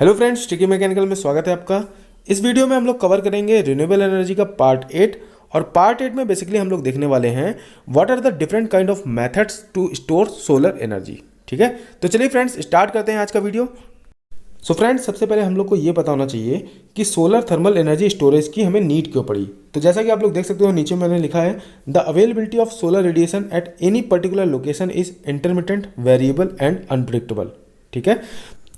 Hello friends, टिकी mechanical में स्वागत है आपका। इस वीडियो में हम लोग कवर करेंगे रिन्यूएबल एनर्जी का पार्ट 8। और पार्ट 8 में बेसिकली हम लोग देखने वाले हैं what are the different kind of methods to store solar energy. ठीक है, तो चलिए फ्रेंड्स स्टार्ट करते हैं आज का वीडियो। सो फ्रेंड्स, सबसे पहले हम लोग को ये पता होना चाहिए कि सोलर थर्मल एनर्जी स्टोरेज की हमें नीड क्यों पड़ी। तो जैसा कि आप लोग देख सकते हो, नीचे मैंने लिखा है the availability of solar radiation at any particular location is intermittent, variable and unpredictable. ठीक है,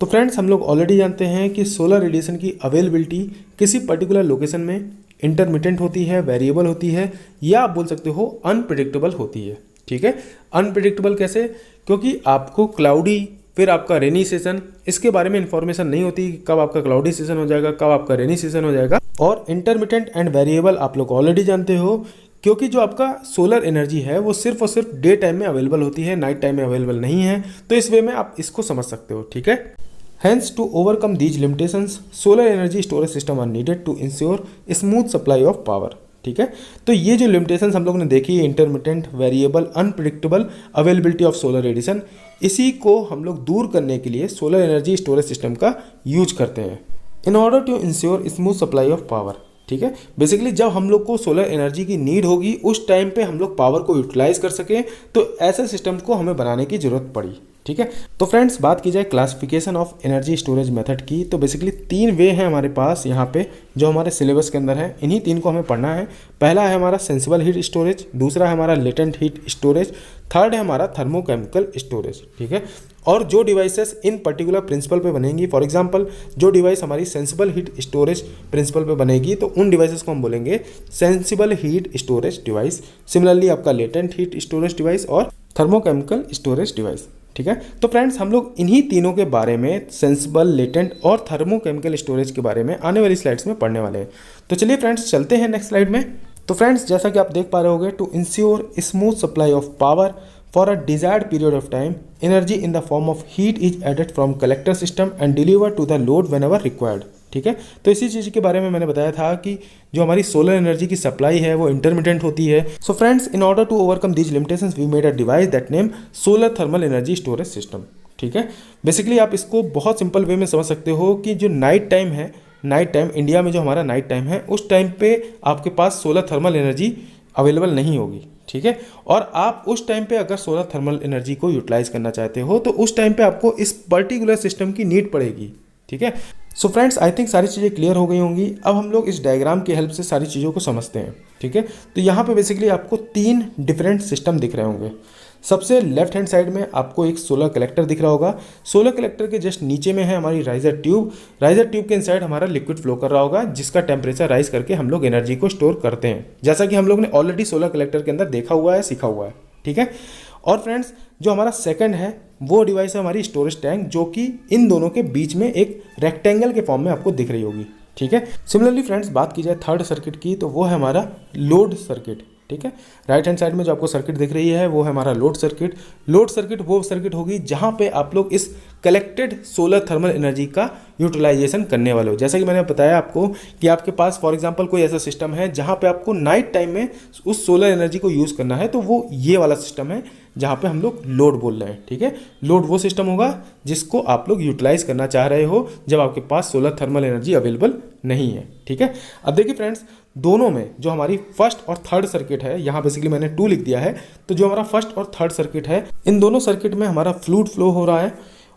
तो फ्रेंड्स हम लोग ऑलरेडी जानते हैं कि सोलर रेडिएशन की अवेलेबिलिटी किसी पर्टिकुलर लोकेशन में इंटरमिटेंट होती है, वेरिएबल होती है, या आप बोल सकते हो अनप्रिडिक्टेबल होती है। ठीक है, अनप्रिडिक्टेबल कैसे? क्योंकि आपको क्लाउडी फिर आपका रेनी सीजन, इसके बारे में इंफॉर्मेशन नहीं होती कि कब आपका क्लाउडी सीजन हो जाएगा, कब आपका रेनी सीजन हो जाएगा। और इंटरमिटेंट एंड वेरिएबल आप लोग ऑलरेडी जानते हो, क्योंकि जो आपका सोलर एनर्जी है वो सिर्फ और सिर्फ डे टाइम में अवेलेबल होती है, नाइट टाइम में अवेलेबल नहीं है। तो इस वे में आप इसको समझ सकते हो। ठीक है, Hence, to overcome these limitations, solar energy storage system are needed to ensure smooth supply of power. ठीक है, तो ये जो लिमिटेशंस हम लोग ने देखी है, intermittent, variable, unpredictable availability of solar radiation, इसी को हम लोग दूर करने के लिए सोलर एनर्जी स्टोरेज सिस्टम का यूज करते हैं in order to ensure smooth supply of power. ठीक है, बेसिकली जब हम लोग को सोलर एनर्जी की नीड होगी उस टाइम पे हम लोग पावर को यूटिलाइज कर सकें, तो ऐसे सिस्टम को हमें बनाने की जरूरत पड़ी। ठीक है, तो फ्रेंड्स बात की जाए classification of energy storage method की, तो बेसिकली 3 वे हैं हमारे पास यहाँ पे जो हमारे सिलेबस के अंदर है। इन्हीं 3 को हमें पढ़ना है। पहला है हमारा सेंसिबल हीट स्टोरेज, दूसरा है हमारा लेटेंट हीट स्टोरेज, थर्ड है हमारा थर्मोकेमिकल स्टोरेज। ठीक है, और जो डिवाइसेस इन पर्टिकुलर प्रिंसिपल पे बनेंगी, फॉर एग्जांपल जो डिवाइस हमारी सेंसिबल हीट स्टोरेज प्रिंसिपल पे बनेगी तो उन डिवाइसेस को हम बोलेंगे sensible heat storage device. Similarly आपका लेटेंट हीट स्टोरेज डिवाइस और थर्मोकेमिकल स्टोरेज डिवाइस। ठीक है, तो फ्रेंड्स हम लोग इन्हीं तीनों के बारे में, सेंसिबल, लेटेंट और थर्मोकेमिकल स्टोरेज के बारे में आने वाली स्लाइड्स में पढ़ने वाले हैं। तो चलिए फ्रेंड्स चलते हैं नेक्स्ट स्लाइड में। तो फ्रेंड्स जैसा कि आप देख पा रहे होंगे, to ensure smooth supply of power for a desired period of time, energy in the form of heat is added from collector system and deliver to the load whenever required. ठीक है, तो इसी चीज़ के बारे में मैंने बताया था कि जो हमारी सोलर एनर्जी की सप्लाई है वो इंटरमिटेंट होती है। So friends, in order to overcome these limitations we made a device that name solar thermal energy storage system. ठीक है, बेसिकली आप इसको बहुत सिंपल वे में समझ सकते हो कि जो नाइट टाइम है, नाइट टाइम इंडिया में जो हमारा नाइट टाइम है, उस टाइम पे आपके पास सोलर थर्मल एनर्जी अवेलेबल नहीं होगी। ठीक है, और आप उस टाइम पे अगर सोलर थर्मल एनर्जी को यूटिलाइज करना चाहते हो तो उस टाइम पे आपको इस पर्टिकुलर सिस्टम की नीड पड़ेगी। ठीक है, सो फ्रेंड्स आई थिंक सारी चीज़ें क्लियर हो गई होंगी। अब हम लोग इस डायग्राम की हेल्प से सारी चीज़ों को समझते हैं। ठीक है, तो यहाँ पे बेसिकली आपको 3 डिफरेंट सिस्टम दिख रहे होंगे। सबसे लेफ्ट हैंड साइड में आपको एक सोलर कलेक्टर दिख रहा होगा। सोलर कलेक्टर के जस्ट नीचे में है हमारी राइजर ट्यूब। राइजर ट्यूब के इनसाइड हमारा लिक्विड फ्लो कर रहा होगा, जिसका टेम्परेचर राइज करके हम लोग एनर्जी को स्टोर करते हैं, जैसा कि हम लोग ने ऑलरेडी सोलर कलेक्टर के अंदर देखा हुआ है, सीखा हुआ है। ठीक है, और फ्रेंड्स जो हमारा सेकंड है वो डिवाइस है हमारी स्टोरेज टैंक, जो कि इन दोनों के बीच में एक रेक्टेंगल के फॉर्म में आपको दिख रही होगी। ठीक है, सिमिलरली फ्रेंड्स बात की जाए थर्ड सर्किट की, तो वो है हमारा लोड सर्किट। ठीक है, राइट हैंड साइड में जो आपको सर्किट दिख रही है वो है हमारा लोड सर्किट। लोड सर्किट वो सर्किट होगी जहां पे आप लोग इस कलेक्टेड सोलर थर्मल एनर्जी का यूटिलाइजेशन करने वाले हो। जैसा कि मैंने बताया आपको कि आपके पास फॉर एग्जांपल कोई ऐसा सिस्टम है जहां पे आपको नाइट टाइम में उस सोलर एनर्जी को यूज़ करना है, तो वो ये वाला सिस्टम है जहाँ पे हम लोग लोड बोल रहे हैं। ठीक है, लोड वो सिस्टम होगा जिसको आप लोग यूटिलाइज करना चाह रहे हो जब आपके पास सोलर थर्मल एनर्जी अवेलेबल नहीं है। ठीक है, अब देखिए फ्रेंड्स, दोनों में जो हमारी फर्स्ट और थर्ड सर्किट है, यहाँ बेसिकली मैंने 2 लिख दिया है, तो जो हमारा फर्स्ट और थर्ड सर्किट है, इन दोनों सर्किट में हमारा फ्लूइड फ्लो हो रहा है।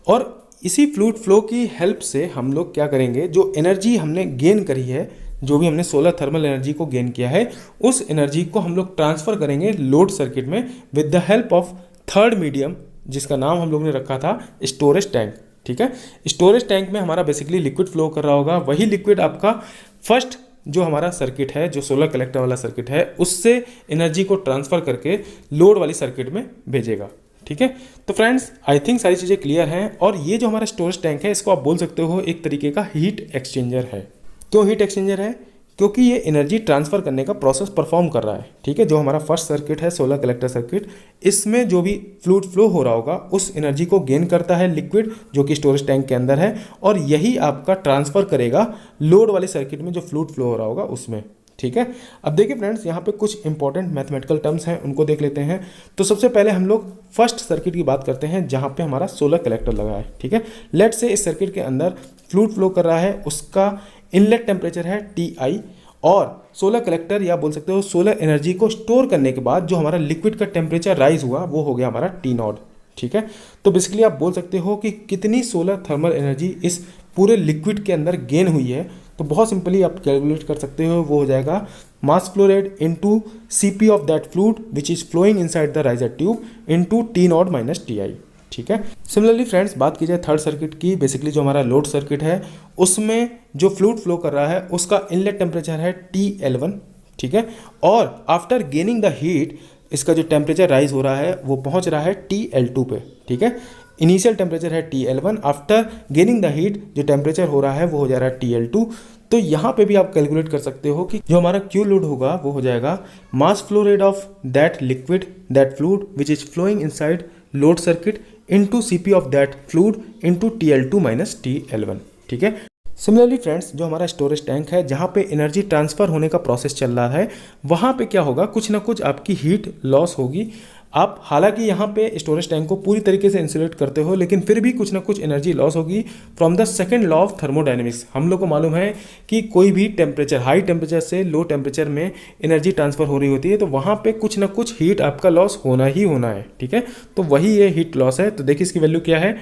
और इसी फ्लूइड फ्लो की हेल्प से हम लोग क्या करेंगे, जो एनर्जी हमने गेन करी है, जो भी हमने सोलर थर्मल एनर्जी को गेन किया है, उस एनर्जी को हम लोग ट्रांसफ़र करेंगे लोड सर्किट में with the help of third medium, जिसका नाम हम लोग ने रखा था स्टोरेज टैंक। ठीक है, स्टोरेज टैंक में हमारा बेसिकली लिक्विड फ्लो कर रहा होगा। वही लिक्विड आपका फर्स्ट जो हमारा सर्किट है, जो सोलर कलेक्टर वाला सर्किट है, उससे एनर्जी को ट्रांसफ़र करके लोड वाली सर्किट में भेजेगा। ठीक है, तो फ्रेंड्स आई थिंक सारी चीज़ें क्लियर हैं। और ये जो हमारा स्टोरेज टैंक है, इसको आप बोल सकते हो एक तरीके का हीट एक्सचेंजर है। क्यों हीट एक्सचेंजर है? क्योंकि ये एनर्जी ट्रांसफ़र करने का प्रोसेस परफॉर्म कर रहा है। ठीक है, जो हमारा फर्स्ट सर्किट है सोलर कलेक्टर सर्किट, इसमें जो भी फ्लूइड फ्लो हो रहा होगा उस एनर्जी को गेन करता है लिक्विड जो कि स्टोरेज टैंक के अंदर है, और यही आपका ट्रांसफ़र करेगा लोड वाले सर्किट में जो फ्लूइड फ्लो हो रहा होगा उसमें। ठीक है। अब देखिए फ्रेंड्स, यहाँ पे कुछ इंपॉर्टेंट मैथमेटिकल टर्म्स हैं, उनको देख लेते हैं। तो सबसे पहले हम लोग फर्स्ट सर्किट की बात करते हैं जहाँ पे हमारा सोलर कलेक्टर लगा है। ठीक है, लेट से इस सर्किट के अंदर फ्लूइड फ्लो कर रहा है, उसका इनलेट टेम्परेचर है Ti, और सोलर कलेक्टर या बोल सकते हो सोलर एनर्जी को स्टोर करने के बाद जो हमारा लिक्विड का टेम्परेचर राइज हुआ वो हो गया हमारा T0। ठीक है, तो बेसिकली आप बोल सकते हो कि कितनी सोलर थर्मल एनर्जी इस पूरे लिक्विड के अंदर गेन हुई है। तो बहुत सिंपली आप कैलकुलेट कर सकते हो, वो हो जाएगा mass flow rate into Cp of that fluid which is flowing inside the riser tube into T0 minus Ti। ठीक है। सिमिलरली फ्रेंड्स, बात की जाए थर्ड सर्किट की, बेसिकली जो हमारा लोड सर्किट है उसमें जो फ्लूइड फ्लो कर रहा है उसका इनलेट टेम्परेचर है TL1। ठीक है, और आफ्टर गेनिंग द हीट इसका जो टेम्परेचर राइज हो रहा है वो पहुंच रहा है TL2 पे। ठीक है, इनिशियल टेम्परेचर है TL1, after gaining the heat जो टेम्परेचर हो रहा है वो हो जा रहा है TL2। तो यहाँ पे भी आप कैलकुलेट कर सकते हो कि जो हमारा Q लोड होगा वो हो जाएगा mass flow rate of that liquid that fluid which is flowing inside load circuit into Cp of that fluid into TL2 minus TL1। ठीक है। सिमिलरली फ्रेंड्स, जो हमारा स्टोरेज टैंक है जहाँ पे एनर्जी ट्रांसफ़र होने का प्रोसेस चल रहा है, वहाँ पे क्या होगा, कुछ ना कुछ आपकी हीट लॉस होगी। आप हालांकि यहाँ पे स्टोरेज टैंक को पूरी तरीके से इंसुलेट करते हो, लेकिन फिर भी कुछ ना कुछ एनर्जी लॉस होगी from the second law of thermodynamics. हम लोग को मालूम है कि कोई भी टेम्परेचर, हाई टेम्परेचर से लो टेम्परेचर में एनर्जी ट्रांसफ़र हो रही होती है, तो वहाँ पे कुछ ना कुछ हीट आपका लॉस होना ही होना है। ठीक है, तो वही ये हीट लॉस है। तो देखिए इसकी वैल्यू क्या है,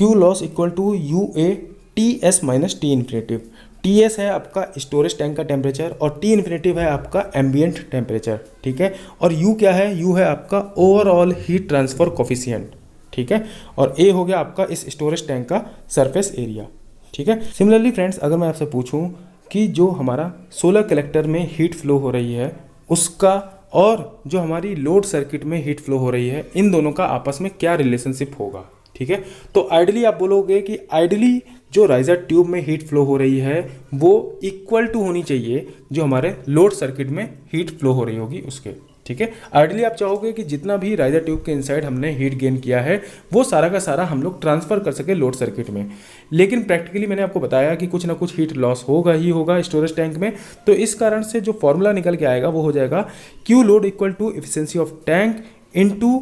Q loss equal to UA TS minus T infinitive. TS है आपका स्टोरेज टैंक का टेम्परेचर और T इन्फिनेटिव है आपका एम्बियंट टेम्परेचर। ठीक है, और U क्या है, U है आपका ओवरऑल हीट ट्रांसफर कोफिशिएंट। ठीक है, और A हो गया आपका इस स्टोरेज टैंक का सरफेस एरिया। ठीक है। सिमिलरली फ्रेंड्स, अगर मैं आपसे पूछूं कि जो हमारा सोलर कलेक्टर में हीट फ्लो हो रही है उसका और जो हमारी लोड सर्किट में हीट फ्लो हो रही है, इन दोनों का आपस में क्या रिलेशनशिप होगा। ठीक है, तो आइडियली आप बोलोगे कि आइडियली जो राइजर ट्यूब में हीट फ्लो हो रही है वो इक्वल टू होनी चाहिए जो हमारे लोड सर्किट में हीट फ्लो हो रही होगी उसके। ठीक है, आइडियली आप चाहोगे कि जितना भी राइजर ट्यूब के इनसाइड हमने हीट गेन किया है वो सारा का सारा हम लोग ट्रांसफर कर सके लोड सर्किट में, लेकिन प्रैक्टिकली मैंने आपको बताया कि कुछ ना कुछ हीट लॉस होगा ही होगा स्टोरेज टैंक में। तो इस कारण से जो फॉर्मूला निकल के आएगा वो हो जाएगा Q load equal to efficiency of tank into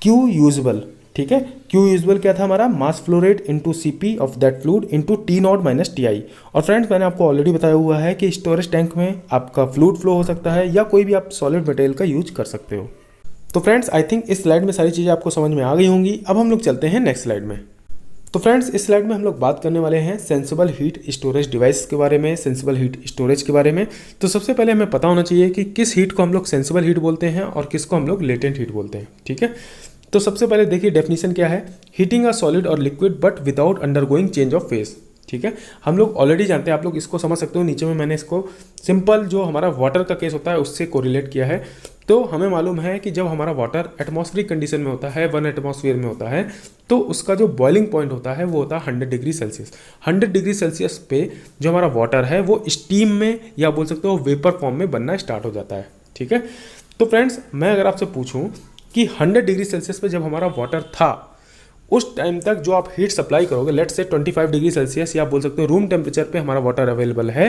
Q usual. ठीक है, Q यूजुअल क्या था हमारा, mass flow rate into Cp of that fluid into T0 minus Ti। और फ्रेंड्स, मैंने आपको ऑलरेडी बताया हुआ है कि स्टोरेज टैंक में आपका फ्लूइड फ्लो हो सकता है या कोई भी आप सॉलिड मटेरियल का यूज कर सकते हो। तो फ्रेंड्स, आई थिंक इस स्लाइड में सारी चीज़ें आपको समझ में आ गई होंगी। अब हम लोग चलते हैं नेक्स्ट स्लाइड में। तो फ्रेंड्स, इस स्लाइड में हम लोग बात करने वाले हैं सेंसिबल हीट स्टोरेज डिवाइस के बारे में, सेंसिबल हीट स्टोरेज के बारे में। तो सबसे पहले हमें पता होना चाहिए कि किस हीट को हम लोग सेंसिबल हीट बोलते हैं और किसको हम लोग लेटेंट हीट बोलते हैं। ठीक है, तो सबसे पहले देखिए डेफिनेशन क्या है, हीटिंग अ सॉलिड और liquid but without undergoing change of face. ठीक है, हम लोग ऑलरेडी जानते हैं, आप लोग इसको समझ सकते हो। नीचे में मैंने इसको सिंपल जो हमारा वाटर का केस होता है उससे कोरिलेट किया है। तो हमें मालूम है कि जब हमारा वाटर एटमॉस्फेरिक कंडीशन में होता है, 1 एटमॉस्फेयर में होता है, तो उसका जो बॉइलिंग पॉइंट होता है वो होता है 100 डिग्री सेल्सियस। 100 डिग्री सेल्सियस पे जो हमारा वाटर है वो स्टीम में या बोल सकते हो वेपर फॉर्म में बनना स्टार्ट हो जाता है। ठीक है, तो फ्रेंड्स, मैं अगर आपसे पूछूं कि 100 डिग्री सेल्सियस पे जब हमारा वाटर था उस टाइम तक जो आप हीट सप्लाई करोगे, लेट्स से 25 डिग्री सेल्सियस या बोल सकते हो रूम टेम्परेचर पे हमारा वाटर अवेलेबल है,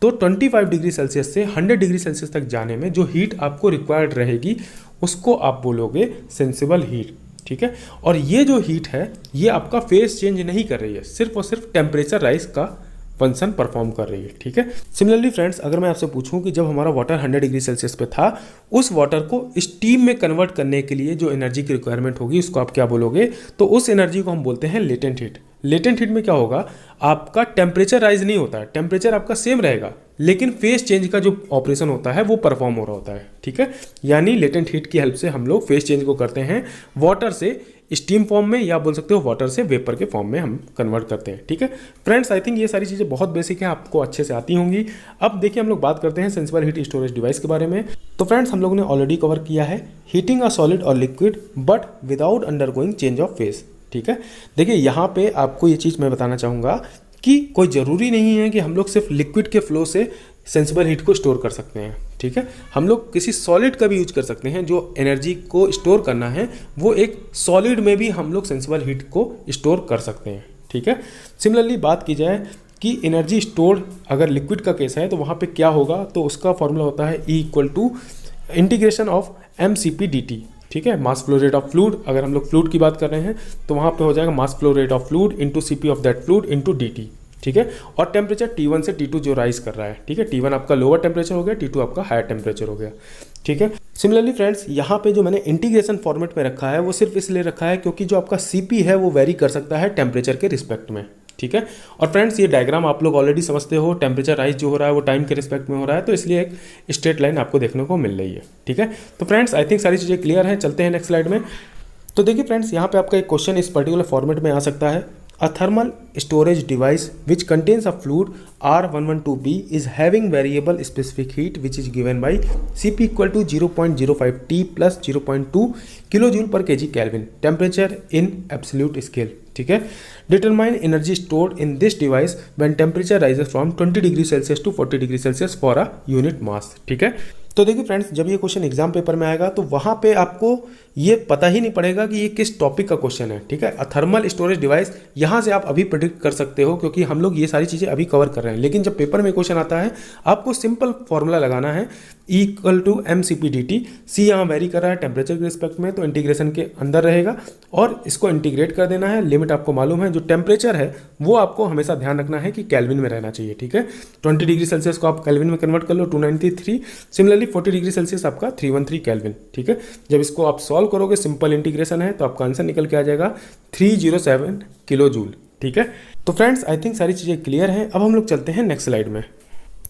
तो 25 डिग्री सेल्सियस से 100 डिग्री सेल्सियस तक जाने में जो हीट आपको रिक्वायर्ड रहेगी उसको आप बोलोगे सेंसिबल हीट। ठीक है, और ये जो हीट है ये आपका फेस चेंज नहीं कर रही है, सिर्फ और सिर्फ टेम्परेचर राइज का फंक्शन परफॉर्म कर रही है। ठीक है, सिमिलरली फ्रेंड्स, अगर मैं आपसे पूछूं कि जब हमारा वाटर 100 डिग्री सेल्सियस पे था, उस वाटर को स्टीम में कन्वर्ट करने के लिए जो एनर्जी की रिक्वायरमेंट होगी उसको आप क्या बोलोगे, तो उस एनर्जी को हम बोलते हैं लेटेंट हीट। लेटेंट हीट में क्या होगा, आपका टेम्परेचर राइज नहीं होता है, टेम्परेचर आपका सेम रहेगा, लेकिन फेस चेंज का जो ऑपरेशन होता है वो परफॉर्म हो रहा होता है। ठीक है, यानी लेटेंट हीट की हेल्प से हम लोग फेस चेंज को करते हैं, वाटर से स्टीम फॉर्म में या बोल सकते हो वाटर से वेपर के फॉर्म में हम कन्वर्ट करते हैं। ठीक है फ्रेंड्स, आई थिंक ये सारी चीज़ें बहुत बेसिक हैं, आपको अच्छे से आती होंगी। अब देखिए हम लोग बात करते हैं सेंसिबल हीट स्टोरेज डिवाइस के बारे में। तो फ्रेंड्स, हम लोगों ने ऑलरेडी कवर किया है हीटिंग अ सॉलिड और liquid but without undergoing change of face. ठीक है, देखिए यहाँ पे आपको ये चीज़ मैं बताना चाहूँगा कि कोई ज़रूरी नहीं है कि हम लोग सिर्फ लिक्विड के फ्लो से सेंसिबल हीट को स्टोर कर सकते हैं। ठीक है, हम लोग किसी सॉलिड का भी यूज कर सकते हैं, जो एनर्जी को स्टोर करना है वो एक सॉलिड में भी हम लोग सेंसिबल हीट को स्टोर कर सकते हैं। ठीक है, सिमिलरली बात की जाए कि एनर्जी स्टोर्ड अगर लिक्विड का केस है तो वहाँ पे क्या होगा, तो उसका फॉर्मूला होता है E equal to integration of mCp/dt। ठीक है, mass flow rate of fluid, अगर हम लोग फ्लूइड की बात कर रहे हैं तो वहाँ पे हो जाएगा mass flow rate of fluid into Cp of that fluid into dt। ठीक है, और टेम्परेचर T1 से T2 जो राइज कर रहा है। ठीक है, T1 आपका लोअर टेम्परेचर हो गया, T2 आपका हायर टेम्परेचर हो गया। ठीक है, सिमिलरली फ्रेंड्स यहाँ पे जो मैंने इंटीग्रेशन फॉर्मेट में रखा है वो सिर्फ इसलिए रखा है क्योंकि जो आपका Cp है वो वेरी कर सकता है टेम्परेचर के रिस्पेक्ट में। ठीक है, और फ्रेंड्स ये डायग्राम आप लोग ऑलरेडी समझते हो, टेम्परेचर राइज जो हो रहा है वो टाइम के रिस्पेक्ट में हो रहा है, तो इसलिए एक स्ट्रेट लाइन आपको देखने को मिल रही है। ठीक है, तो फ्रेंड्स आई थिंक सारी चीज़ें क्लियर हैं। चलते हैं नेक्स्ट स्लाइड में। तो देखिए फ्रेंड्स, यहाँ पे आपका एक क्वेश्चन इस पर्टिकुलर फॉर्मेट में आ सकता है। A thermal storage device which contains a fluid R112B is having variable specific heat which is given by Cp equal to 0.05 T plus 0.2 kilojoule per kg Kelvin, temperature in absolute scale। ठीक है, determine energy stored in this device when temperature rises from 20 degree Celsius to 40 degree Celsius for a unit mass। ठीक है, तो देखिए friends, जब ये question exam paper में आएगा तो वहाँ पे आपको ये पता ही नहीं पड़ेगा कि ये किस टॉपिक का क्वेश्चन है। ठीक है, थर्मल स्टोरेज डिवाइस यहाँ से आप अभी प्रेडिक्ट कर सकते हो क्योंकि हम लोग ये सारी चीज़ें अभी कवर कर रहे हैं, लेकिन जब पेपर में क्वेश्चन आता है आपको सिंपल फॉर्मूला लगाना है E equal to mCp/dt। C यहाँ वेरी कर रहा है टेम्परेचर के रिस्पेक्ट में, तो इंटीग्रेशन के अंदर रहेगा और इसको इंटीग्रेट कर देना है। लिमिट आपको मालूम है, जो टेम्परेचर है वो आपको हमेशा ध्यान रखना है कि केल्विन में रहना चाहिए। ठीक है, 20 डिग्री सेल्सियस को आप केल्विन में कन्वर्ट कर लो 293, सिमिलरली 40 डिग्री सेल्सियस आपका 313 केल्विन। ठीक है, जब इसको आप सॉल्व करोगे, सिंपल इंटीग्रेशन है, तो आपका आंसर निकल के आ जाएगा 307 किलो जूल। ठीक है, तो फ्रेंड्स आई थिंक सारी चीज़ें क्लियर हैं। अब हम लोग चलते हैं नेक्स्ट स्लाइड में।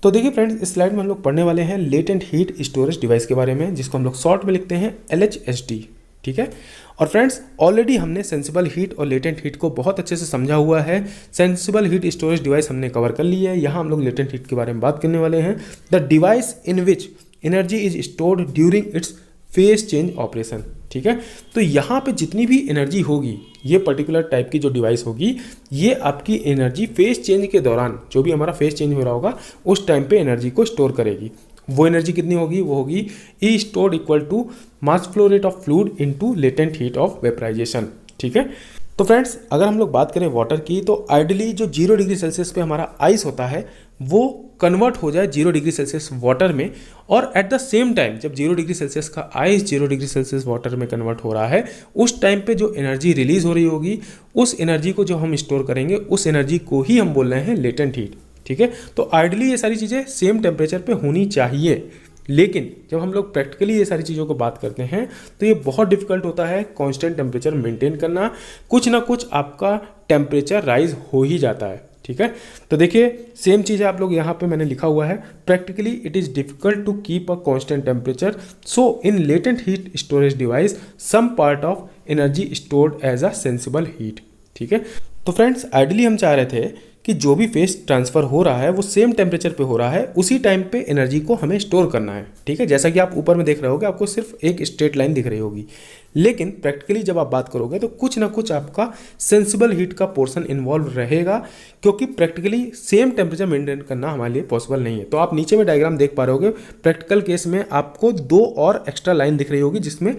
तो देखिए फ्रेंड्स, इस स्लाइड में हम लोग पढ़ने वाले हैं लेटेंट हीट स्टोरेज डिवाइस के बारे में, जिसको हम लोग शॉर्ट में लिखते हैं LHSD। ठीक है, और फ्रेंड्स ऑलरेडी हमने सेंसिबल हीट और लेटेंट हीट को बहुत अच्छे से समझा हुआ है। सेंसिबल हीट स्टोरेज डिवाइस हमने कवर कर ली है। यहाँ हम लोग लेटेंट हीट के बारे में बात करने वाले हैं। The device in which energy is stored during its phase change operation. ठीक है, तो यहाँ पे जितनी भी एनर्जी होगी, ये पर्टिकुलर टाइप की जो डिवाइस होगी, ये आपकी एनर्जी फेज चेंज के दौरान, जो भी हमारा फेज चेंज हो रहा होगा उस टाइम पे एनर्जी को स्टोर करेगी। वो एनर्जी कितनी होगी? वो होगी E stored equal to mass flow rate of fluid into latent heat of vaporisation. ठीक है, तो फ्रेंड्स अगर हम लोग बात करें वाटर की, तो आइडियली जो 0 डिग्री सेल्सियस पे हमारा आइस होता है वो कन्वर्ट हो जाए 0 डिग्री सेल्सियस वाटर में, और एट द सेम टाइम जब 0 डिग्री सेल्सियस का आइस 0 डिग्री सेल्सियस वाटर में कन्वर्ट हो रहा है, उस टाइम पे जो एनर्जी रिलीज हो रही होगी, उस एनर्जी को जो हम स्टोर करेंगे, उस एनर्जी को ही हम बोल रहे हैं लेटेंट हीट। ठीक है, तो आइडियली ये सारी चीज़ें सेम टेम्परेचर पे होनी चाहिए, लेकिन जब हम लोग प्रैक्टिकली ये सारी चीज़ों को बात करते हैं तो ये बहुत डिफिकल्ट होता है कांस्टेंट टेम्परेचर मेंटेन करना। कुछ ना कुछ आपका टेम्परेचर राइज हो ही जाता है। ठीक है, तो देखिए सेम चीज़ है आप लोग यहाँ पे मैंने लिखा हुआ है, practically it is difficult to keep a constant temperature, so in latent heat storage device some part of energy stored as a sensible heat. ठीक है, तो फ्रेंड्स आइडियली हम चाह रहे थे कि जो भी फेस ट्रांसफ़र हो रहा है वो सेम टेम्परेचर पे हो रहा है, उसी टाइम पे एनर्जी को हमें स्टोर करना है। ठीक है, जैसा कि आप ऊपर में देख रहे होगे, आपको सिर्फ एक स्ट्रेट लाइन दिख रही होगी, लेकिन प्रैक्टिकली जब आप बात करोगे तो कुछ ना कुछ आपका सेंसिबल हीट का पोर्शन इन्वॉल्व रहेगा, क्योंकि प्रैक्टिकली सेम टेम्परेचर मेंटेन करना हमारे लिए पॉसिबल नहीं है। तो आप नीचे में डायग्राम देख पा रहे होगे, प्रैक्टिकल केस में आपको 2 और एक्स्ट्रा लाइन दिख रही होगी जिसमें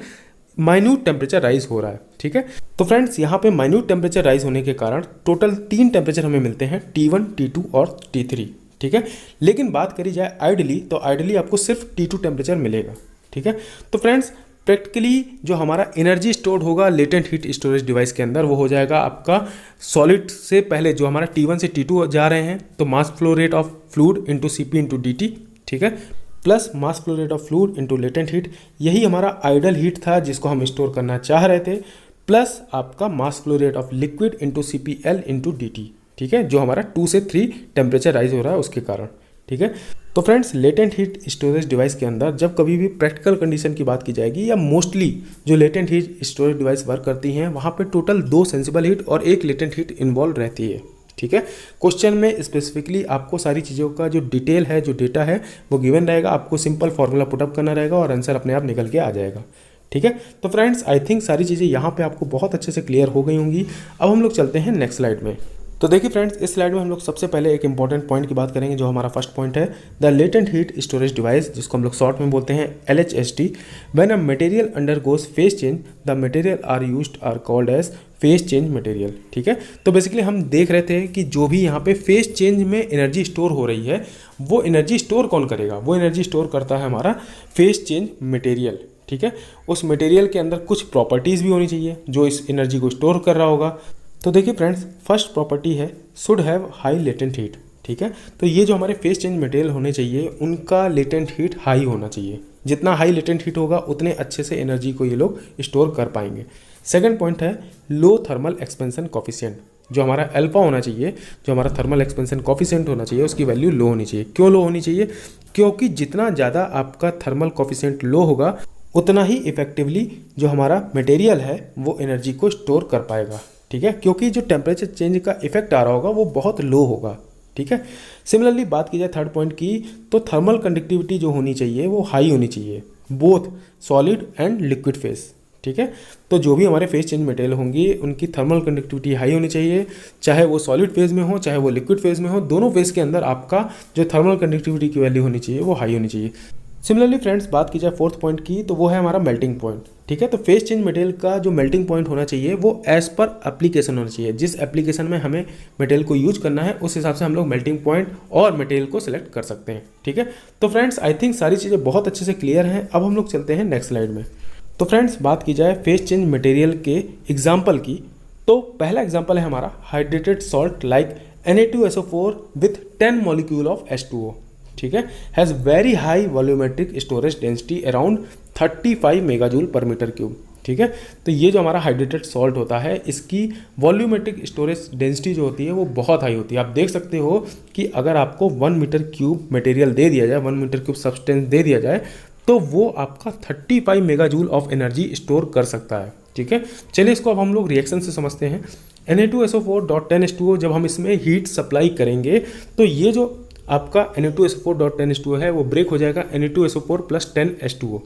माइन्यूट टेम्परेचर राइज हो रहा है। ठीक है, तो फ्रेंड्स यहाँ पे माइन्यूट टेम्परेचर राइज होने के कारण टोटल 3 टेम्परेचर हमें मिलते हैं, T1, T2 और T3। ठीक है, लेकिन बात करी जाए आइडियली, तो आइडियली आपको सिर्फ T2 टेम्परेचर मिलेगा। ठीक है, तो फ्रेंड्स प्रैक्टिकली जो हमारा एनर्जी स्टोर्ड होगा लेटेंट हीट स्टोरेज डिवाइस के अंदर, वो हो जाएगा आपका सॉलिड से पहले जो हमारा T1 से T2 जा रहे हैं, तो मास flow rate of fluid into Cp into dt। ठीक है, plus mass flow rate of fluid into latent heat, यही हमारा आइडल हीट था जिसको हम स्टोर करना चाह रहे थे, प्लस आपका मास flow rate of liquid into Cpl into dt। ठीक है, जो हमारा 2 से 3 टेम्परेचर राइज हो रहा है उसके कारण। ठीक है, तो friends latent heat storage device के अंदर जब कभी भी प्रैक्टिकल कंडीशन की बात की जाएगी, या मोस्टली जो latent heat storage device work करती हैं, वहाँ पे टोटल 2 सेंसिबल हीट और 1 लेटेंट हीट इन्वॉल्व रहती है। ठीक है, क्वेश्चन में स्पेसिफिकली आपको सारी चीज़ों का जो डिटेल है, जो डेटा है, वो गिवन रहेगा, आपको सिंपल फॉर्मूला पुटअप करना रहेगा और आंसर अपने आप निकल के आ जाएगा। ठीक है, तो फ्रेंड्स आई थिंक सारी चीज़ें यहाँ पे आपको बहुत अच्छे से क्लियर हो गई होंगी। अब हम लोग चलते हैं नेक्स्ट स्लाइड में। तो देखिए फ्रेंड्स, इस स्लाइड में हम लोग सबसे पहले एक इंपॉर्टेंट पॉइंट की बात करेंगे, जो हमारा फर्स्ट पॉइंट है the latent heat storage device, जिसको हम लोग शॉर्ट में बोलते हैं LHST। When a material undergoes phase change the material are called as phase change material. ठीक है, तो बेसिकली हम देख रहे थे कि जो भी यहाँ पे फेज चेंज में एनर्जी स्टोर हो रही है, वो एनर्जी स्टोर कौन करेगा? वो एनर्जी स्टोर करता है हमारा फेज चेंज मटेरियल। ठीक है, उस मटेरियल के अंदर कुछ प्रॉपर्टीज़ भी होनी चाहिए जो इस एनर्जी को स्टोर कर रहा होगा। तो देखिए फ्रेंड्स, फर्स्ट प्रॉपर्टी है should have high latent heat. ठीक है, तो ये जो हमारे फेज चेंज मटेरियल होने चाहिए, उनका लेटेंट हीट हाई होना चाहिए। जितना हाई लेटेंट हीट होगा उतने अच्छे से एनर्जी को ये लोग स्टोर कर पाएंगे। सेकंड पॉइंट है लो थर्मल एक्सपेंशन कॉफिशिएंट। जो हमारा अल्फा होना चाहिए, जो हमारा थर्मल एक्सपेंशन कॉफिशिएंट होना चाहिए, उसकी वैल्यू लो होनी चाहिए। क्यों लो होनी चाहिए? क्योंकि जितना ज़्यादा आपका थर्मल कॉफिशिएंट लो होगा, उतना ही इफेक्टिवली जो हमारा मटेरियल है वो एनर्जी को स्टोर कर पाएगा। ठीक है, क्योंकि जो टेम्परेचर चेंज का इफेक्ट आ रहा होगा वो बहुत लो होगा। ठीक है, सिमिलरली बात की जाए थर्ड पॉइंट की, तो थर्मल कंडक्टिविटी जो होनी चाहिए वो हाई होनी चाहिए, both solid and liquid phase. ठीक है, तो जो भी हमारे फेज चेंज मटेरियल होंगी उनकी थर्मल कंडक्टिविटी हाई होनी चाहिए, चाहे वो सॉलिड फेज में हो चाहे वो लिक्विड फेज में हो, दोनों फेज के अंदर आपका जो थर्मल कंडक्टिविटी की वैल्यू होनी चाहिए वो हाई होनी चाहिए। सिमिलरली फ्रेंड्स, बात की जाए फोर्थ पॉइंट की, तो वो है हमारा मेल्टिंग पॉइंट। ठीक है, तो फेज चेंज मटेरियल का जो मेल्टिंग पॉइंट होना चाहिए वो एज पर एप्लीकेशन होना चाहिए। जिस एप्लीकेशन में हमें मटेरियल को यूज करना है उस हिसाब से हम लोग मेल्टिंग पॉइंट और मटेरियल को सिलेक्ट कर सकते हैं। ठीक है, तो फ्रेंड्स आई थिंक सारी चीज़ें बहुत अच्छे से क्लियर हैं। अब हम लोग चलते हैं नेक्स्ट स्लाइड में। तो फ्रेंड्स, बात की जाए फेज चेंज मटेरियल के एग्जाम्पल की, तो पहला एग्जाम्पल है हमारा hydrated salt like Na2SO4 with 10 molecule of H2O। ठीक है, has very high volumetric storage density around 35 megajoule पर मीटर क्यूब। ठीक है, तो ये जो हमारा हाइड्रेटेड सॉल्ट होता है, इसकी वॉल्यूमेट्रिक स्टोरेज डेंसिटी जो होती है वो बहुत हाई होती है। आप देख सकते हो कि अगर आपको 1 मीटर क्यूब मटेरियल दे दिया जाए, 1 मीटर क्यूब सब्सटेंस दे दिया जाए, तो वो आपका 35 मेगाजूल ऑफ एनर्जी स्टोर कर सकता है। ठीक है, चलिए इसको अब हम लोग रिएक्शन से समझते हैं। Na2SO4.10H2O जब हम इसमें हीट सप्लाई करेंगे, तो ये जो आपका Na2SO4.10H2O है वो ब्रेक हो जाएगा Na2SO4 + 10H2O।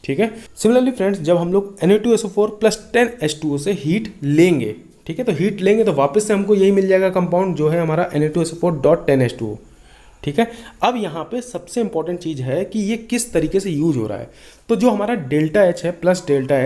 ठीक है, सिमिलरली फ्रेंड्स, जब हम लोग Na2SO4 + 10H2O से हीट लेंगे, ठीक है, तो हीट लेंगे तो वापस से हमको यही मिल जाएगा कंपाउंड जो है हमारा Na2SO4.10H2O। ठीक है, अब यहाँ पे सबसे इंपॉर्टेंट चीज़ है कि ये किस तरीके से यूज हो रहा है। तो जो हमारा ΔH है प्लस डेल्टा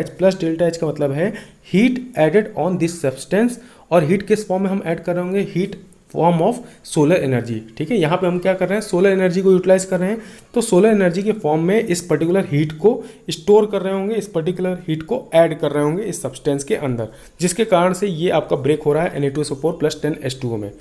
एच का मतलब है heat added on this substance, और हीट किस फॉर्म में हम ऐड कर रहे होंगे? Heat form of solar energy. ठीक है, यहाँ पे हम क्या कर रहे हैं? सोलर एनर्जी को यूटिलाइज कर रहे हैं। तो सोलर एनर्जी के फॉर्म में इस पर्टिकुलर हीट को स्टोर कर रहे होंगे, इस पर्टिकुलर हीट को ऐड कर रहे होंगे इस सब्सटेंस के अंदर, जिसके कारण से ये आपका ब्रेक हो रहा है Na2SO4 + 10H2O में।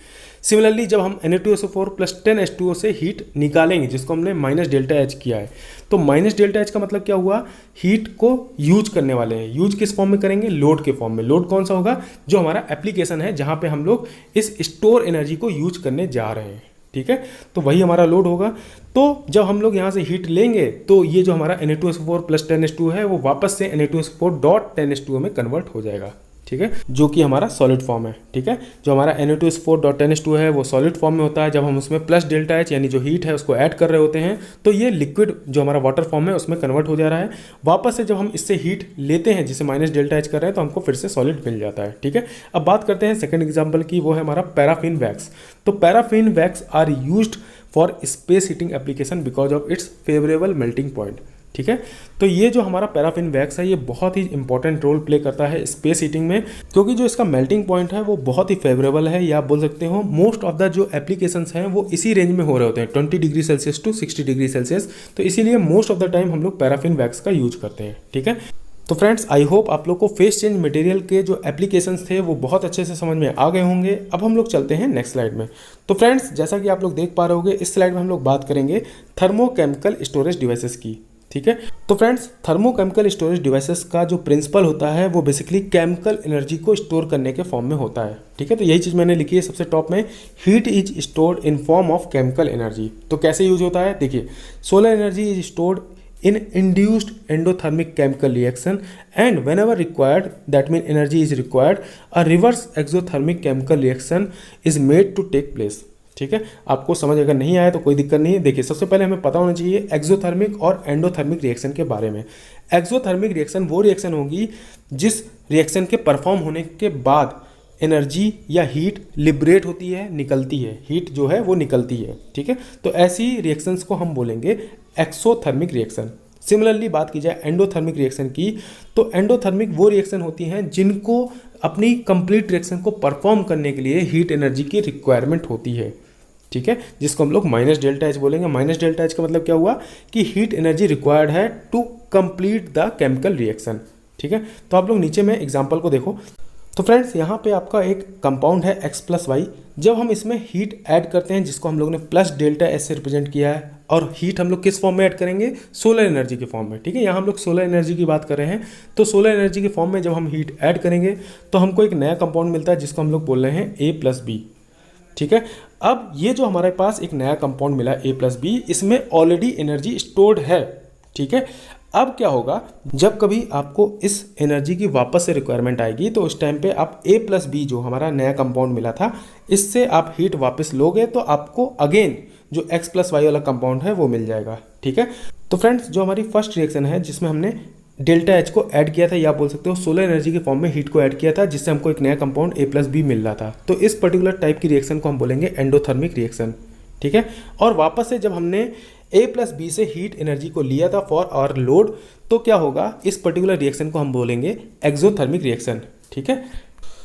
सिमिलरली जब हम Na2SO4 + 10H2O से हीट निकालेंगे, जिसको हमने -ΔH किया है, तो -ΔH का मतलब क्या हुआ? हीट को यूज करने वाले हैं। यूज किस फॉर्म में करेंगे? लोड के फॉर्म में। लोड कौन सा होगा? जो हमारा एप्लीकेशन है जहाँ पे हम लोग इस स्टोर एनर्जी को यूज करने जा रहे हैं। ठीक है, तो वही हमारा लोड होगा। तो जब हम लोग यहाँ से हीट लेंगे तो ये जो हमारा Na2SO4 + 10H2O है वो वापस से Na2SO4.10H2O में कन्वर्ट हो जाएगा। ठीक है, जो कि हमारा सॉलिड फॉर्म है। ठीक है, जो हमारा Na2SO4.10H2O है वो सॉलिड फॉर्म में होता है। जब हम उसमें प्लस ΔH यानी जो हीट है उसको ऐड कर रहे होते हैं, तो ये लिक्विड जो हमारा वाटर फॉर्म है उसमें कन्वर्ट हो जा रहा है। वापस से जब हम इससे हीट लेते हैं जिसे -ΔH कर रहे हैं, तो हमको फिर से सॉलिड मिल जाता है। ठीक है, अब बात करते हैं सेकेंड एग्जाम्पल की, वो है हमारा पैराफिन वैक्स। तो paraffin wax are used for space heating application because of its favourable melting point. ठीक है, तो ये जो हमारा पैराफिन वैक्स है ये बहुत ही इंपॉर्टेंट रोल प्ले करता है स्पेस हीटिंग में, क्योंकि जो इसका मेल्टिंग पॉइंट है वो बहुत ही फेवरेबल है, या आप बोल सकते हो मोस्ट ऑफ द जो एप्लीकेशंस हैं वो इसी रेंज में हो रहे होते हैं, 20 degree Celsius to 60 degree Celsius. तो इसीलिए मोस्ट ऑफ द टाइम हम लोग पैराफिन वैक्स का यूज करते हैं। ठीक है, तो फ्रेंड्स आई होप आप लोग को फेस चेंज मटेरियल के जो एप्लीकेशंस थे वो बहुत अच्छे से समझ में आ गए होंगे। अब हम लोग चलते हैं नेक्स्ट स्लाइड में। तो फ्रेंड्स, जैसा कि आप लोग देख पा रहे होंगे, इस स्लाइड में हम लोग बात करेंगे थर्मोकेमिकल स्टोरेज डिवाइसेस की। ठीक है, तो फ्रेंड्स, थर्मोकेमिकल स्टोरेज डिवाइसेस का जो प्रिंसिपल होता है वो बेसिकली केमिकल एनर्जी को स्टोर करने के फॉर्म में होता है। ठीक है, तो यही चीज़ मैंने लिखी है सबसे टॉप में, heat is stored in form of chemical energy. तो कैसे यूज होता है? देखिए, solar energy is stored in induced endothermic chemical reaction, and whenever required, that means energy is required, a reverse exothermic chemical reaction is made to take place। ठीक है, आपको समझ अगर नहीं आया तो कोई दिक्कत नहीं है। देखिए, सबसे पहले हमें पता होना चाहिए एक्सोथर्मिक और एंडोथर्मिक रिएक्शन के बारे में। एक्सोथर्मिक रिएक्शन वो रिएक्शन होगी जिस रिएक्शन के परफॉर्म होने के बाद एनर्जी या हीट लिबरेट होती है, निकलती है, हीट जो है वो निकलती है, ठीक है। तो ऐसी रिएक्शंस को हम बोलेंगे एक्सोथर्मिक रिएक्शन। सिमिलरली बात की जाए एंडोथर्मिक रिएक्शन की, तो एंडोथर्मिक वो रिएक्शन होती हैं जिनको अपनी कंप्लीट रिएक्शन को परफॉर्म करने के लिए हीट एनर्जी की रिक्वायरमेंट होती है, ठीक है, जिसको हम लोग माइनस डेल्टा एच बोलेंगे। माइनस डेल्टा एच का मतलब क्या हुआ कि हीट एनर्जी रिक्वायर्ड है to complete the chemical reaction, ठीक है। तो आप लोग नीचे में एग्जांपल को देखो। तो फ्रेंड्स यहाँ पे आपका एक कंपाउंड है x प्लस वाई। जब हम इसमें हीट ऐड करते हैं जिसको हम लोग ने प्लस डेल्टा एच से रिप्रेजेंट किया है, और हीट हम लोग किस फॉर्म में ऐड करेंगे, सोलर एनर्जी के फॉर्म में, ठीक है। यहाँ हम लोग सोलर एनर्जी की बात कर रहे हैं। तो सोलर एनर्जी के फॉर्म में जब हम हीट ऐड करेंगे तो हमको एक नया कंपाउंड मिलता है जिसको हम लोग बोल रहे हैं ए प्लस बी, ठीक है। अब ये जो हमारे पास एक नया कंपाउंड मिला ए प्लस बी, इसमें ऑलरेडी एनर्जी स्टोर्ड है, ठीक है। अब क्या होगा, जब कभी आपको इस एनर्जी की वापस से रिक्वायरमेंट आएगी तो उस टाइम पे आप ए प्लस बी जो हमारा नया कंपाउंड मिला था, इससे आप हीट वापस लोगे तो आपको अगेन जो x प्लस वाई वाला कंपाउंड है वो मिल जाएगा, ठीक है। तो फ्रेंड्स जो हमारी फर्स्ट रिएक्शन है जिसमें हमने डेल्टा एच को ऐड किया था, या बोल सकते हो सोलर एनर्जी के फॉर्म में हीट को ऐड किया था, जिससे हमको एक नया कंपाउंड ए प्लस बी मिल रहा था, तो इस पर्टिकुलर टाइप की रिएक्शन को हम बोलेंगे एंडोथर्मिक रिएक्शन, ठीक है। और वापस से जब हमने ए प्लस बी से हीट एनर्जी को लिया था फॉर आवर लोड, तो क्या होगा, इस पर्टिकुलर रिएक्शन को हम बोलेंगे एक्सोथर्मिक रिएक्शन, ठीक है।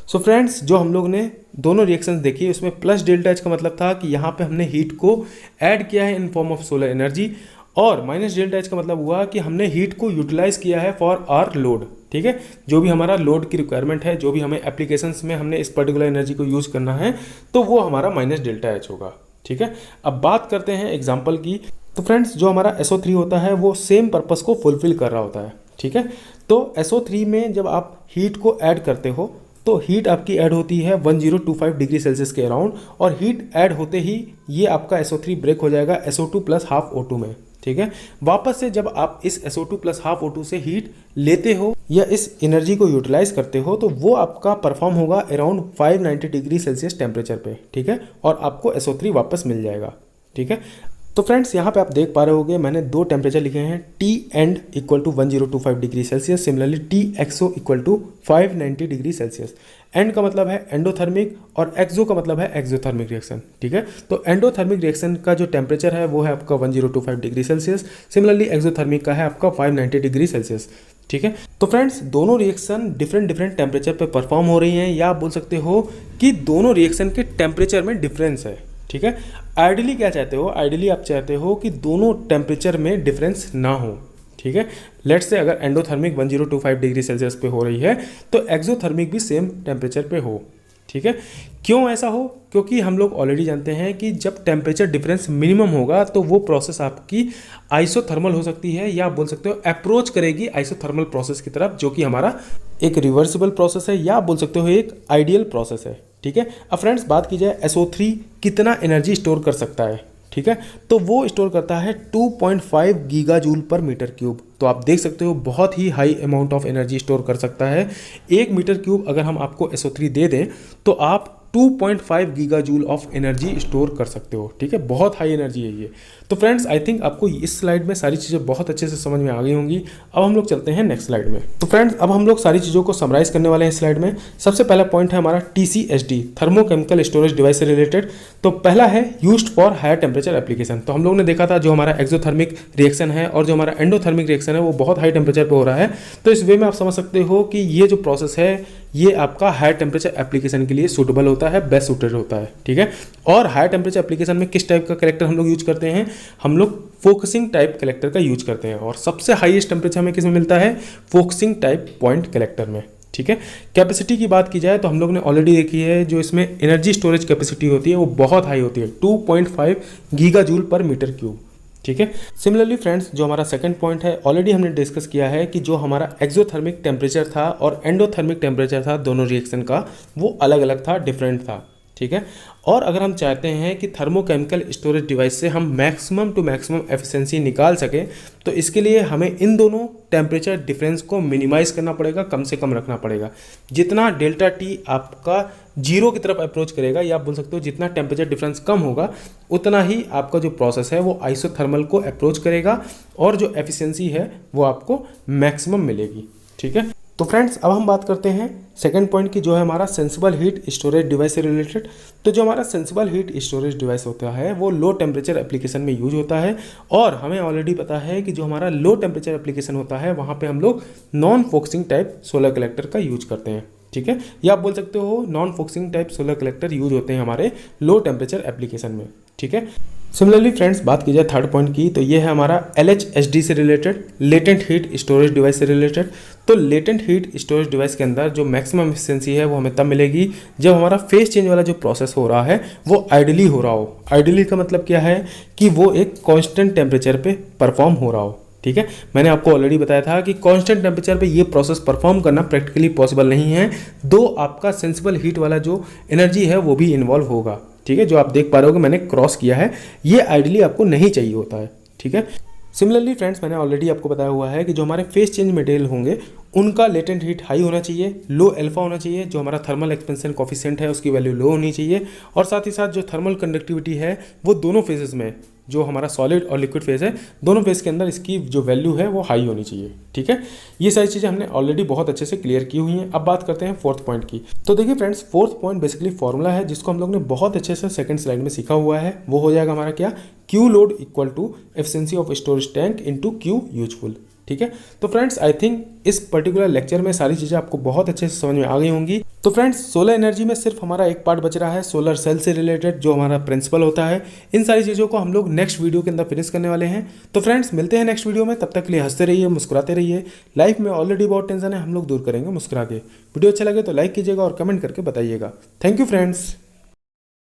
सो फ्रेंड्स जो हम लोग ने दोनों रिएक्शंस देखी, उसमें प्लस डेल्टा एच का मतलब था कि यहाँ पे हमने हीट को ऐड किया है in form of solar energy, और माइनस डेल्टा एच का मतलब हुआ कि हमने हीट को यूटिलाइज किया है फॉर आवर लोड, ठीक है। जो भी हमारा लोड की रिक्वायरमेंट है, जो भी हमें एप्लीकेशंस में हमने इस पर्टिकुलर एनर्जी को यूज़ करना है, तो वो हमारा माइनस डेल्टा एच होगा, ठीक है। अब बात करते हैं एग्जाम्पल की। तो फ्रेंड्स जो हमारा SO3 होता है वो सेम पर्पस को फुलफिल कर रहा होता है, ठीक है। तो SO3 में जब आप हीट को ऐड करते हो तो हीट आपकी ऐड होती है 1025 डिग्री सेल्सियस के अराउंड, और हीट ऐड होते ही ये आपका SO3 ब्रेक हो जाएगा SO2 प्लस हाफ O2 में, ठीक है। वापस से जब आप इस SO2 प्लस हाफ O2 से हीट लेते हो या इस एनर्जी को यूटिलाइज करते हो, तो वो आपका परफॉर्म होगा अराउंड 590 डिग्री सेल्सियस टेम्परेचर पे, ठीक है, और आपको SO3 वापस मिल जाएगा, ठीक है। तो फ्रेंड्स यहाँ पे आप देख पा रहे होंगे मैंने दो टेम्परेचर लिखे हैं, T end equal to 1025 degree Celsius, similarly T exo equal to 590 degree Celsius. End का मतलब है एंडोथर्मिक और एक्सो का मतलब है एक्सोथर्मिक रिएक्शन, ठीक है। तो एंडोथर्मिक रिएक्शन का जो टेम्परेचर है वो है आपका 1025 डिग्री सेल्सियस, सिमिलरली एक्सोथर्मिक का है आपका 590 डिग्री सेल्सियस, ठीक है। तो फ्रेंड्स दोनों रिएक्शन डिफरेंट टेम्परेचर पे परफॉर्म हो रही हैं, या आप बोल सकते हो कि दोनों रिएक्शन के टेम्परेचर में डिफरेंस है, ठीक है। आइडियली क्या चाहते हो, आइडियली आप चाहते हो कि दोनों टेम्परेचर में डिफरेंस ना हो, ठीक है। लेट्स से अगर एंडोथर्मिक 1025 डिग्री सेल्सियस पे हो रही है तो एक्सोथर्मिक भी सेम टेम्परेचर पे हो, ठीक है। क्यों ऐसा हो, क्योंकि हम लोग ऑलरेडी जानते हैं कि जब टेम्परेचर डिफरेंस मिनिमम होगा तो वो प्रोसेस आपकी आइसोथर्मल हो सकती है, या आप बोल सकते हो अप्रोच करेगी आइसोथर्मल प्रोसेस की तरफ, जो कि हमारा एक रिवर्सिबल प्रोसेस है, या आप बोल सकते हो एक आइडियल प्रोसेस है, ठीक है। अब फ्रेंड्स बात की जाए SO3 कितना एनर्जी स्टोर कर सकता है, ठीक है, तो वो स्टोर करता है 2.5 गीगा जूल पर मीटर क्यूब। तो आप देख सकते हो बहुत ही high amount of energy store कर सकता है। 1 मीटर क्यूब अगर हम आपको SO3 दे दें तो आप 2.5 giga joule of energy store कर सकते हो, ठीक है। बहुत हाई एनर्जी है ये। तो फ्रेंड्स आई थिंक आपको इस स्लाइड में सारी चीज़ें बहुत अच्छे से समझ में आ गई होंगी। अब हम लोग चलते हैं नेक्स्ट स्लाइड में। तो फ्रेंड्स अब हम लोग सारी चीज़ों को समराइज करने वाले हैं इस स्लाइड में। सबसे पहला पॉइंट है हमारा TCSD, थर्मोकेमिकल स्टोरेज डिवाइस से रिलेटेड। तो पहला है used for higher temperature application. तो हम लोग ने देखा था जो हमारा एक्सोथर्मिक रिएक्शन है और जो हमारा एंडोथर्मिक रिएक्शन है वो बहुत हाई टेम्परेचर पे हो रहा है। तो इस वे में आप समझ सकते हो कि ये जो प्रोसेस है ये आपका हायर टेम्परेचर एप्लीकेशन के लिए सूटेबल होता है, बेस्ट सूटेड होता है, ठीक है। और हायर टेम्परेचर एप्लीकेशन में किस टाइप का कलेक्टर हम लोग यूज करते हैं, हम लोग फोकसिंग टाइप कलेक्टर का यूज करते हैं, और सबसे हाईएस्ट टेम्परेचर हमें किस में मिलता है, फोकसिंग टाइप पॉइंट कलेक्टर में, ठीक है। कैपेसिटी की बात की जाए तो हम लोग ने ऑलरेडी देखी है जो इसमें एनर्जी स्टोरेज कैपेसिटी होती है वो बहुत हाई होती है, 2.5 गीगा जूल पर मीटर क्यूब, ठीक है। सिमिलरली फ्रेंड्स जो हमारा सेकंड पॉइंट है ऑलरेडी हमने डिस्कस किया है कि जो हमारा एक्सोथर्मिक टेम्परेचर था और एंडोथर्मिक टेम्परेचर था दोनों रिएक्शन का वो अलग अलग था, डिफरेंट था, ठीक है। और अगर हम चाहते हैं कि थर्मोकेमिकल स्टोरेज डिवाइस से हम मैक्सिमम टू मैक्सिमम एफिशिएंसी निकाल सकें तो इसके लिए हमें इन दोनों टेम्परेचर डिफरेंस को मिनिमाइज करना पड़ेगा, कम से कम रखना पड़ेगा। जितना डेल्टा टी आपका जीरो की तरफ अप्रोच करेगा, या आप बोल सकते हो जितना टेम्परेचर डिफरेंस कम होगा उतना ही आपका जो प्रोसेस है वो आइसोथर्मल को अप्रोच करेगा और जो एफिशिएंसी है वो आपको मैक्सिमम मिलेगी, ठीक है। तो फ्रेंड्स अब हम बात करते हैं सेकंड पॉइंट की, जो है हमारा सेंसिबल हीट स्टोरेज डिवाइस से रिलेटेड। तो जो हमारा सेंसिबल हीट स्टोरेज डिवाइस होता है वो लो टेम्परेचर एप्लीकेशन में यूज होता है, और हमें ऑलरेडी पता है कि जो हमारा लो टेम्परेचर एप्लीकेशन होता है वहाँ पे हम लोग non focusing type solar collector का यूज करते हैं, ठीक है। या आप बोल सकते हो non focusing type solar collector use होते हैं हमारे लो टेम्परेचर एप्लीकेशन में, ठीक है। सिमिलरली फ्रेंड्स बात की जाए थर्ड पॉइंट की, तो ये है हमारा LHSD से related, latent heat storage device से रिलेटेड। तो लेटेंट हीट स्टोरेज डिवाइस के अंदर जो मैक्सिमम एफिशिएंसी है वो हमें तब मिलेगी जब हमारा फेज चेंज वाला जो प्रोसेस हो रहा है वो आइडली हो रहा हो। आइडली का मतलब क्या है कि वो एक कांस्टेंट टेम्परेचर पे परफॉर्म हो रहा हो, ठीक है। मैंने आपको ऑलरेडी बताया था कि कांस्टेंट टेम्परेचर पे ये प्रोसेस परफॉर्म करना प्रैक्टिकली पॉसिबल नहीं है, दो आपका सेंसिबल हीट वाला जो एनर्जी है वो भी इन्वॉल्व होगा, ठीक है। जो आप देख पा रहे हो कि मैंने क्रॉस किया है, ये आइडली आपको नहीं चाहिए होता है, ठीक है। सिमिलरली फ्रेंड्स मैंने ऑलरेडी आपको बताया हुआ है कि जो हमारे फेस चेंज मटेरियल होंगे उनका लेटेंट हीट हाई होना चाहिए, लो अल्फा होना चाहिए, जो हमारा थर्मल एक्सपेंशन कोफिशिएंट है उसकी वैल्यू लो होनी चाहिए, और साथ ही साथ जो थर्मल कंडक्टिविटी है वो दोनों फेजेस में, जो हमारा सॉलिड और लिक्विड फेज है दोनों फेज के अंदर इसकी जो वैल्यू है वो हाई होनी चाहिए, ठीक है। ये सारी चीज़ें हमने ऑलरेडी बहुत अच्छे से क्लियर की हुई हैं। अब बात करते हैं फोर्थ पॉइंट की। तो देखिए friends, fourth point basically formula है जिसको हम लोग ने बहुत अच्छे से सेकंड स्लाइड में सीखा हुआ है। वो हो जाएगा हमारा क्या, Q load equal to efficiency of storage tank into Q useful, ठीक है। तो फ्रेंड्स आई थिंक इस पर्टिकुलर लेक्चर में सारी चीज़ें आपको बहुत अच्छे से समझ में आ गई होंगी। तो फ्रेंड्स सोलर एनर्जी में सिर्फ हमारा एक पार्ट बच रहा है सोलर सेल से रिलेटेड, जो हमारा प्रिंसिपल होता है। इन सारी चीज़ों को हम लोग नेक्स्ट वीडियो के अंदर फिनिश करने वाले हैं। तो फ्रेंड्स मिलते हैं नेक्स्ट वीडियो में, तब तक के लिए हंसते रहिए, मुस्कुराते रहिए। लाइफ में ऑलरेडी बहुत टेंशन है, हम लोग दूर करेंगे मुस्कुरा के। वीडियो अच्छा लगे तो लाइक कीजिएगा और कमेंट करके बताइएगा। Thank you friends.